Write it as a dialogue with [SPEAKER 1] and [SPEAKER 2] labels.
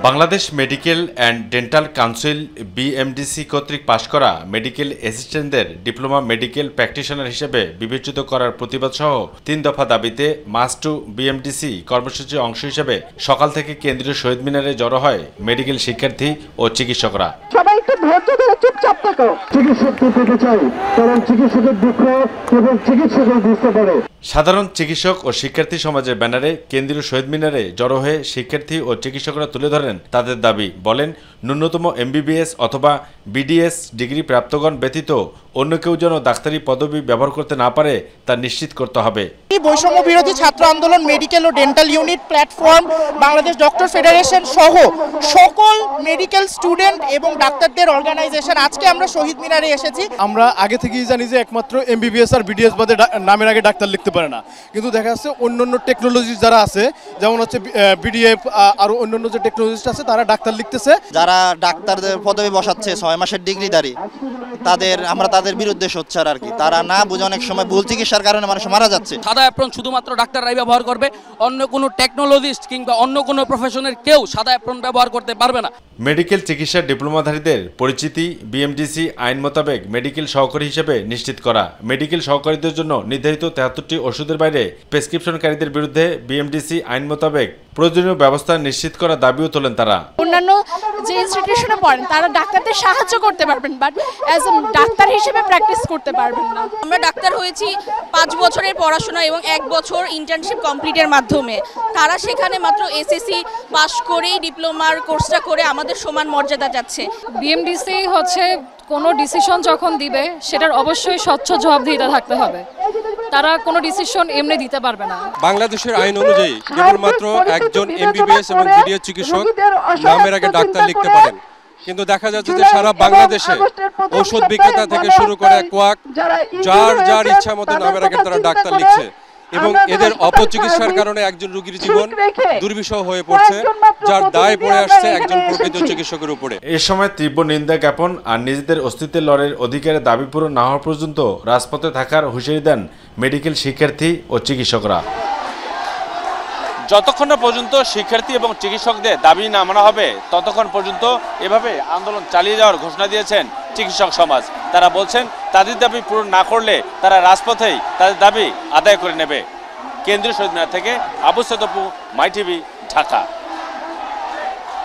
[SPEAKER 1] Bangladesh medical and dental council BMDC কর্তৃক পাশ করা medical অ্যাসিস্ট্যান্টদের diploma medical practitioner হিসেবে বিবেচিত করার প্রতিবাদ সহ 3 দফা দাবিতে মার্চ টু বিএমডিসি কর্মসূচির অংশ হিসেবে সকাল থেকে কেন্দ্রীয় শহীদ মিনারে জড়ো হয় মেডিকেল শিক্ষার্থী ও চিকিৎসকরা।
[SPEAKER 2] সবাই একটু ধৈর্য ধরে চুপচাপ থাকো। চিকিৎসকদের পেতে চাই, কারণ চিকিৎসকের দুঃখ এবং চিকিৎসকের বুঝতে পারে।
[SPEAKER 1] সাধারণ চিকিৎসক ও শিক্ষার্থী সমাজের ব্যানারে কেন্দ্রীয় শহীদ মিনারে জড়ো হয়ে শিক্ষার্থী ও চিকিৎসকরা তুলে ধরেন তাদের দাবি। বলেন, ন্যূনতম এমবিবিএস অথবা বিডিএস ডিগ্রি প্রাপ্তগণ ব্যতীত অন্য কেউ যেন ডাক্তারি পদবি ব্যবহার করতে না পারে তা নিশ্চিত করতে হবে।
[SPEAKER 3] বৈষম্য বিরোধী ছাত্র আন্দোলন, মেডিকেল ও dental unit platform, Bangladesh doctor federation সহ সকল মেডিকেল স্টুডেন্ট এবং ডাক্তারদের অর্গানাইজেশন আজকে আমরা শহীদ মিনারে এসেছি।
[SPEAKER 4] আমরা আগে থেকেই জানি যে একমাত্র এমবিবিএস আর বিডিএস বাদে নামের আগে ডাক্তার লিখতে পারে না, কিন্তু দেখা যাচ্ছে অন্যান্য টেকনোলজি যারা আছে, যেমন হচ্ছে বিডিএফ আর অন্যান্য যে টেকনোলজিস্ট আছে তারা ডাক্তার লিখতেছে।
[SPEAKER 5] যারা ডাক্তারদের পদবি বসাচ্ছে 6 মাসের ডিগ্রিধারী, তাদের বিরুদ্ধে সোচ্চার আর কি। তারা না বুঝে অনেক সময় ভুল চিকিৎসার কারণে মানুষ মারা যাচ্ছে।
[SPEAKER 6] সাদা অ্যাপ্রন শুধুমাত্র ডাক্তাররাই ব্যবহার করবে, অন্য কোনো টেকনোলজিস্ট কিংবা অন্য কোনো প্রফেশনের কেউ সাদা অ্যাপ্রন ব্যবহার করতে পারবে না।
[SPEAKER 1] মেডিকেল চিকিৎসার ডিপ্লোমাধারীদের পরিচিতি বিএমডিসি আইন মোতাবেক মেডিকেল সহকারী হিসেবে নিশ্চিত করা। মেডিকেল সহকারীদের জন্য নির্ধারিত 73টি ওষুধের বাইরে প্রেসক্রিপশনকারীদের বিরুদ্ধে বিএমডিসি আইন মোতাবেক প্রয়োজনীয় ব্যবস্থা নিশ্চিত করার দাবিও তোলেন তারা।
[SPEAKER 7] অন্যান্য যে ইনস্টিটিউশনে পড়েন তারা ডাক্তারদের সাহায্য করতে পারবেন, বাট অ্যাজ এ ডাক্তার হিসেবে প্র্যাকটিস করতে পারবেন না।
[SPEAKER 8] আমরা ডাক্তার হয়েছি 5 বছরের পড়াশোনা এবং 1 বছর ইন্টার্নশিপ কমপ্লিটের মাধ্যমে। তারা সেখানে মাত্র এসএসসি পাশ করেই ডিপ্লোমার কোর্সটা করে আমাদের সমান মর্যাদা যাচ্ছে।
[SPEAKER 7] বিএমডিসি হচ্ছে কোনো ডিসিশন যখন দিবে সেটার অবশ্যই স্বচ্ছ জবাবদিহিতা থাকতে হবে। তারা কোনো ডিসিশন এমনি দিতে পারবে না।
[SPEAKER 9] বাংলাদেশের আইন অনুযায়ী কেবলমাত্র একজন এমবিবিএস এবং বিডিএস চিকিৎসক নামের আগে ডাক্তার লিখতে পারেন, কিন্তু দেখা যাচ্ছে যে সারা বাংলাদেশে ঔষধ বিক্রেতা থেকে শুরু করে কোয়াক যার ইচ্ছা মতো নামের আগে তারা ডাক্তার লিখছে এবং এদের অপচিকিৎসার কারণে একজন রোগীর জীবন দুর্বিষহ হয়ে পড়ছে, যার দায় পড়ে আসছে একজন প্রকৃত চিকিৎসকের উপরে।
[SPEAKER 1] এ সময় তীব্র নিন্দা জ্ঞাপন আর নিজেদের অস্তিত্বের লড়াইয়ের অধিকারের দাবি পূরণ না হওয়া পর্যন্ত রাজপথে থাকার হুঁশিয়ারি দেন মেডিকেল শিক্ষার্থী ও চিকিৎসকরা। যতক্ষণ না পর্যন্ত শিক্ষার্থী এবং চিকিৎসকদের দাবি না মানা হবে ততক্ষণ পর্যন্ত এভাবে আন্দোলন চালিয়ে যাওয়ার ঘোষণা দিয়েছেন চিকিৎসক সমাজ। তারা বলছেন তাদের দাবি পূরণ না করলে তারা রাজপথেই তাদের দাবি আদায় করে নেবে। কেন্দ্রীয় শহীদ মিনার থেকে আবু সাইদ অপু, মাই টিভি, ঢাকা।